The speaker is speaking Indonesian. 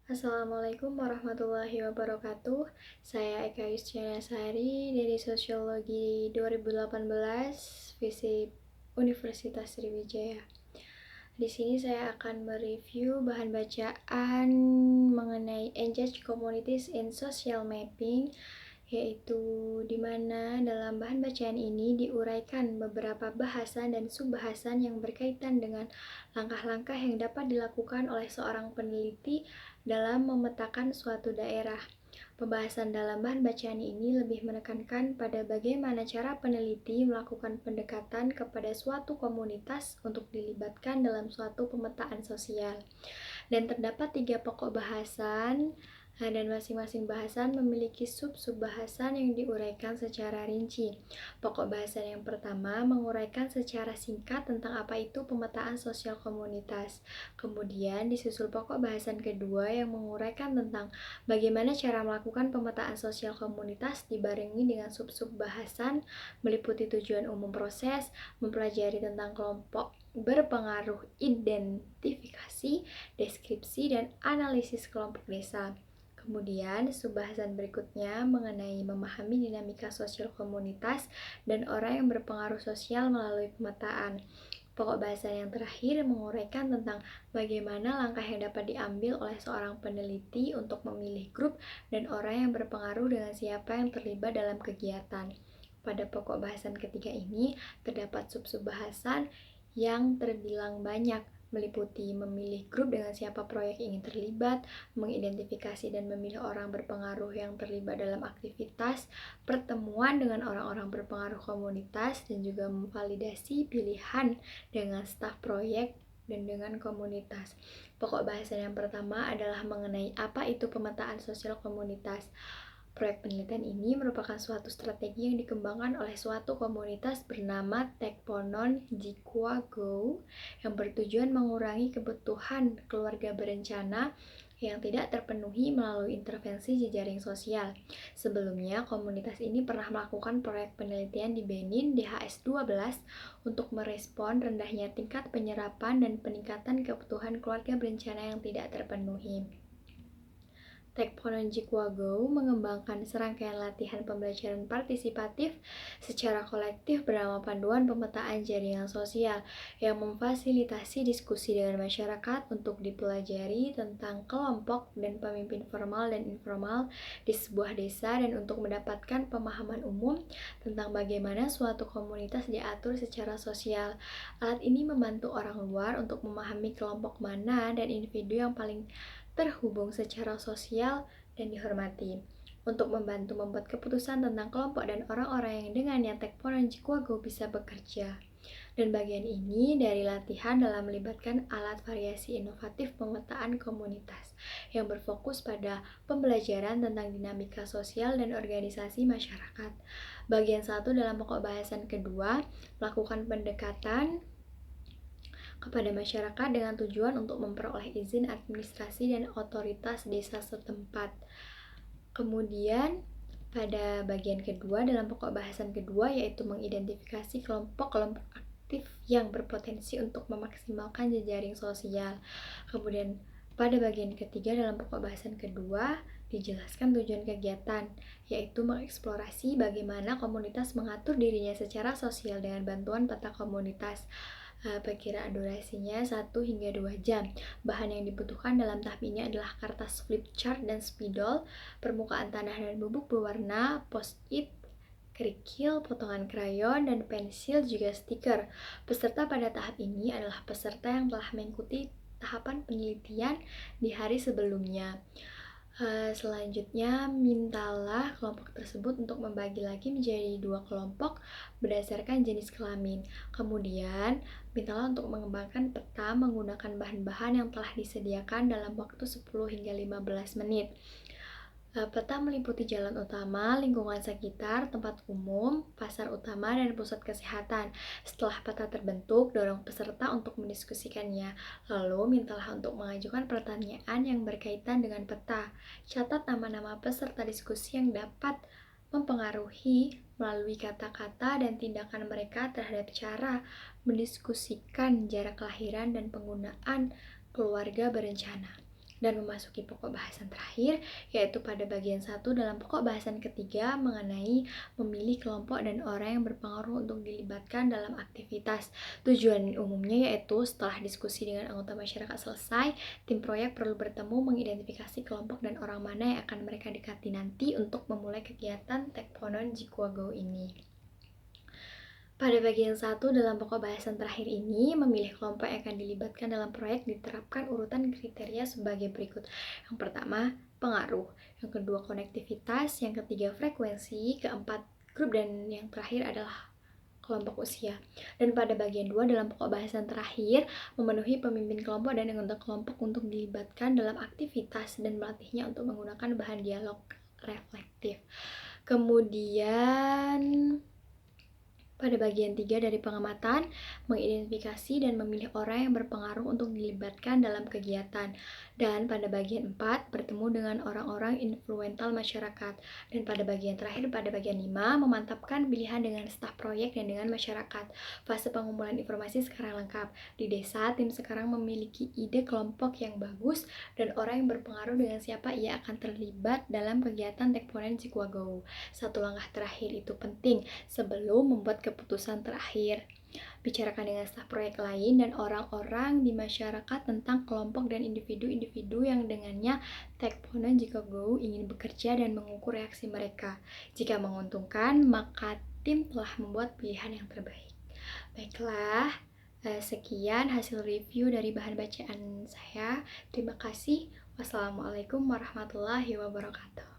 Assalamualaikum warahmatullahi wabarakatuh. Saya Eka Yustiana Sari dari Sosiologi 2018, FISIP Universitas Sriwijaya. Di sini saya akan mereview bahan bacaan mengenai Engage Communities in Social Mapping, yaitu di mana dalam bahan bacaan ini diuraikan beberapa bahasan dan subbahasan yang berkaitan dengan langkah-langkah yang dapat dilakukan oleh seorang peneliti dalam memetakan suatu daerah. Pembahasan dalam bahan bacaan ini lebih menekankan pada bagaimana cara peneliti melakukan pendekatan kepada suatu komunitas untuk dilibatkan dalam suatu pemetaan sosial. Dan terdapat 3 pokok bahasan, dan masing-masing bahasan memiliki sub-bahasan yang diuraikan secara rinci. Pokok bahasan yang pertama menguraikan secara singkat tentang apa itu pemetaan sosial komunitas. Kemudian disusul pokok bahasan kedua yang menguraikan tentang bagaimana cara melakukan pemetaan sosial komunitas dibarengi dengan sub-sub bahasan meliputi tujuan umum proses, mempelajari tentang kelompok berpengaruh, identifikasi, deskripsi, dan analisis kelompok desa. Kemudian, subbahasan berikutnya mengenai memahami dinamika sosial komunitas dan orang yang berpengaruh sosial melalui pemetaan. Pokok bahasan yang terakhir menguraikan tentang bagaimana langkah yang dapat diambil oleh seorang peneliti untuk memilih grup dan orang yang berpengaruh dengan siapa yang terlibat dalam kegiatan. Pada pokok bahasan ketiga ini, terdapat sub-sub bahasan yang terbilang banyak, meliputi memilih grup dengan siapa proyek ingin terlibat, mengidentifikasi dan memilih orang berpengaruh yang terlibat dalam aktivitas, pertemuan dengan orang-orang berpengaruh komunitas, dan juga memvalidasi pilihan dengan staf proyek dan dengan komunitas. Pokok bahasan yang pertama adalah mengenai apa itu pemetaan sosial komunitas. Proyek penelitian ini merupakan suatu strategi yang dikembangkan oleh suatu komunitas bernama Tekponon Jikwa Go yang bertujuan mengurangi kebutuhan keluarga berencana yang tidak terpenuhi melalui intervensi jejaring sosial. Sebelumnya, komunitas ini pernah melakukan proyek penelitian di Benin DHS-12 untuk merespon rendahnya tingkat penyerapan dan peningkatan kebutuhan keluarga berencana yang tidak terpenuhi. Tekponon Jikwa Go mengembangkan serangkaian latihan pembelajaran partisipatif secara kolektif bernama Panduan Pemetaan Jaringan Sosial yang memfasilitasi diskusi dengan masyarakat untuk dipelajari tentang kelompok dan pemimpin formal dan informal di sebuah desa dan untuk mendapatkan pemahaman umum tentang bagaimana suatu komunitas diatur secara sosial. Alat ini membantu orang luar untuk memahami kelompok mana dan individu yang paling terhubung secara sosial dan dihormati. Untuk membantu membuat keputusan tentang kelompok dan orang-orang yang dengannya Tekponon Jikwa Go bisa bekerja. Dan bagian ini dari latihan dalam melibatkan alat variasi inovatif pemetaan komunitas yang berfokus pada pembelajaran tentang dinamika sosial dan organisasi masyarakat. Bagian 1 dalam pokok bahasan kedua melakukan pendekatan kepada masyarakat dengan tujuan untuk memperoleh izin administrasi dan otoritas desa setempat. Kemudian pada bagian kedua dalam pokok bahasan kedua yaitu mengidentifikasi kelompok-kelompok aktif yang berpotensi untuk memaksimalkan jejaring sosial. Kemudian pada bagian ketiga dalam pokok bahasan kedua dijelaskan tujuan kegiatan, yaitu mengeksplorasi bagaimana komunitas mengatur dirinya secara sosial dengan bantuan peta komunitas. Perkiraan durasinya 1 hingga 2 jam. Bahan yang dibutuhkan dalam tahap ini adalah kertas flip chart dan spidol, permukaan tanah dan bubuk berwarna, post-it, kerikil, potongan krayon, dan pensil juga stiker. Peserta pada tahap ini adalah peserta yang telah mengikuti tahapan penelitian di hari sebelumnya. Selanjutnya, mintalah kelompok tersebut untuk membagi lagi menjadi 2 kelompok berdasarkan jenis kelamin. Kemudian, mintalah untuk mengembangkan peta menggunakan bahan-bahan yang telah disediakan dalam waktu 10 hingga 15 menit. Peta meliputi jalan utama, lingkungan sekitar, tempat umum, pasar utama, dan pusat kesehatan. Setelah peta terbentuk, dorong peserta untuk mendiskusikannya. Lalu, mintalah untuk mengajukan pertanyaan yang berkaitan dengan peta. Catat nama-nama peserta diskusi yang dapat mempengaruhi melalui kata-kata dan tindakan mereka terhadap cara mendiskusikan jarak kelahiran dan penggunaan keluarga berencana. dan memasuki pokok bahasan terakhir, yaitu pada bagian 1 dalam pokok bahasan ketiga mengenai memilih kelompok dan orang yang berpengaruh untuk dilibatkan dalam aktivitas. Tujuan umumnya yaitu setelah diskusi dengan anggota masyarakat selesai, tim proyek perlu bertemu mengidentifikasi kelompok dan orang mana yang akan mereka dekati nanti untuk memulai kegiatan Tekponon Jikwago ini. Pada bagian 1 dalam pokok bahasan terakhir ini, memilih kelompok yang akan dilibatkan dalam proyek diterapkan urutan kriteria sebagai berikut. Yang pertama, pengaruh. Yang kedua, konektivitas. Yang ketiga, frekuensi. Keempat, grup. Dan yang terakhir adalah kelompok usia. Dan pada bagian 2 dalam pokok bahasan terakhir, memenuhi pemimpin kelompok dan anggota kelompok untuk dilibatkan dalam aktivitas dan melatihnya untuk menggunakan bahan dialog reflektif. Kemudian pada bagian 3 dari pengamatan, mengidentifikasi dan memilih orang yang berpengaruh untuk dilibatkan dalam kegiatan. Dan pada bagian 4, bertemu dengan orang-orang influensial masyarakat. Dan pada bagian terakhir, pada bagian 5, memantapkan pilihan dengan staf proyek dan dengan masyarakat. Fase pengumpulan informasi sekarang lengkap. Di desa, tim sekarang memiliki ide kelompok yang bagus dan orang yang berpengaruh dengan siapa ia akan terlibat dalam kegiatan Tekponen Jikwago. Satu langkah terakhir itu penting sebelum membuat keputusan terakhir. Bicarakan dengan staf proyek lain dan orang-orang di masyarakat tentang kelompok dan individu-individu yang dengannya Tekponen Jikwago ingin bekerja dan mengukur reaksi mereka. Jika menguntungkan, maka tim telah membuat pilihan yang terbaik. Baiklah, sekian hasil review dari bahan bacaan saya. Terima kasih. Wassalamualaikum warahmatullahi wabarakatuh.